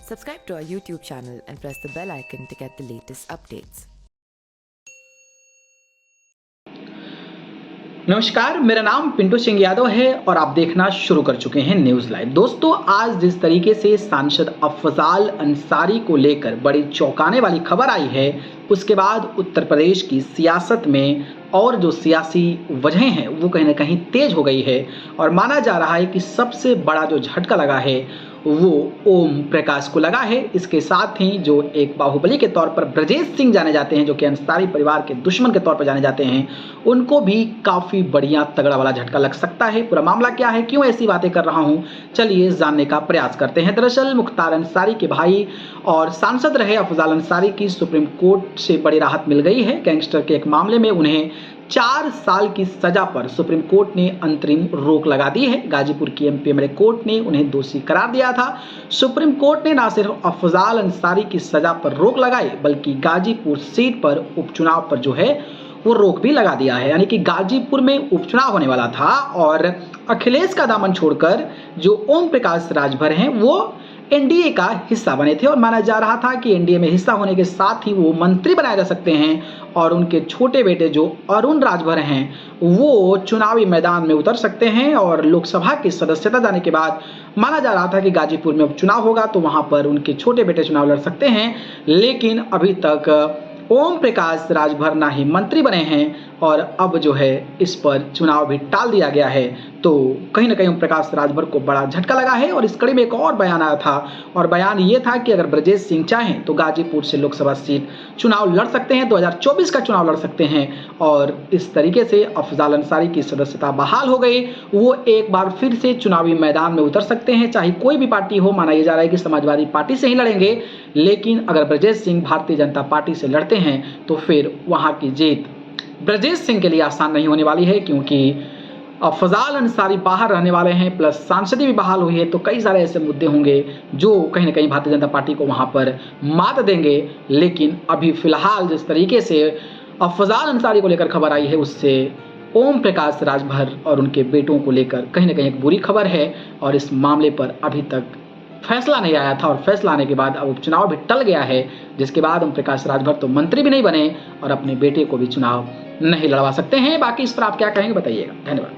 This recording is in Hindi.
Subscribe to our YouTube channel and press the bell icon to get the latest updates. नमस्कार, मेरा नाम पिंटू सिंह यादव है और आप देखना शुरू कर चुके हैं न्यूज़ लाइव। दोस्तों, आज जिस तरीके से सांसद अफजाल अंसारी को लेकर बड़ी चौंकाने वाली खबर आई है, उसके बाद उत्तर प्रदेश की सियासत में और जो सियासी वजहें हैं वो कहीं ना कहीं तेज हो गई है और माना जा रहा है कि सबसे बड़ा जो झटका लगा है वो ओम प्रकाश को लगा है। इसके साथ ही जो एक बाहुबली के तौर पर ब्रजेश सिंह जाने जाते हैं, जो कि अंसारी परिवार के दुश्मन के तौर पर जाने जाते हैं, उनको भी काफ़ी बढ़िया तगड़ा वाला झटका लग सकता है। पूरा मामला क्या है, क्यों ऐसी बातें कर रहा हूं, चलिए जानने का प्रयास करते हैं। दरअसल मुख्तार अंसारी के भाई और सांसद रहे अफजाल अंसारी की सुप्रीम कोर्ट से बड़ी राहत मिल गई है। गैंगस्टर के एक मामले में उन्हें 4 साल की सजा पर सुप्रीम कोर्ट ने अंतरिम रोक लगा दी है। गाजीपुर की एमपी कोर्ट ने उन्हें दोषी करार दिया था। सुप्रीम कोर्ट ने न सिर्फ अफजाल अंसारी की सजा पर रोक लगाई, बल्कि गाजीपुर सीट पर उपचुनाव पर जो है वो रोक भी लगा दिया है। यानी कि गाजीपुर में उपचुनाव होने वाला था और अखिलेश का दामन छोड़कर जो ओम प्रकाश राजभर हैं वो एनडीए का हिस्सा बने थे और माना जा रहा था कि एनडीए में हिस्सा होने के साथ ही वो मंत्री बनाए जा सकते हैं और उनके छोटे बेटे जो अरुण राजभर हैं वो चुनावी मैदान में उतर सकते हैं और लोकसभा की सदस्यता जाने के बाद माना जा रहा था कि गाजीपुर में उपचुनाव होगा तो वहां पर उनके छोटे बेटे चुनाव लड़ सकते हैं। लेकिन अभी तक ओम प्रकाश राजभर ना ही मंत्री बने हैं और अब जो है इस पर चुनाव भी टाल दिया गया है। तो कहीं ना कहीं ओम प्रकाश राजभर को बड़ा झटका लगा है और इस कड़ी में एक और बयान आया था और बयान ये था कि अगर ब्रजेश सिंह चाहें तो गाजीपुर से लोकसभा सीट चुनाव लड़ सकते हैं, 2024 का चुनाव लड़ सकते हैं और इस तरीके से अफजाल अंसारी की सदस्यता बहाल हो गई। वो एक बार फिर से चुनावी मैदान में उतर सकते हैं, चाहे कोई भी पार्टी हो। माना यह जा रहा है कि समाजवादी पार्टी से ही लड़ेंगे, लेकिन अगर ब्रजेश सिंह भारतीय जनता पार्टी से लड़ते हैं तो फिर वहां की जीत ब्रजेश सिंह के लिए आसान नहीं होने वाली है, क्योंकि अफजाल अंसारी बाहर रहने वाले हैं, प्लस सांसदी भी बहाल हुई है। तो कई सारे ऐसे मुद्दे होंगे जो कहीं ना कहीं भारतीय जनता पार्टी को वहां पर मात देंगे। लेकिन अभी फिलहाल जिस तरीके से अफजाल अंसारी को लेकर खबर आई है, उससे ओम प्रकाश राजभर और उनके बेटों को लेकर कहीं ना कहीं एक बुरी खबर है और इस मामले पर अभी तक फैसला नहीं आया था और फैसला आने के बाद अब उपचुनाव भी टल गया है, जिसके बाद ओम प्रकाश राजभर तो मंत्री भी नहीं बने और अपने बेटे को भी चुनाव नहीं लड़वा सकते हैं। बाकी इस पर आप क्या कहेंगे बताइएगा। धन्यवाद।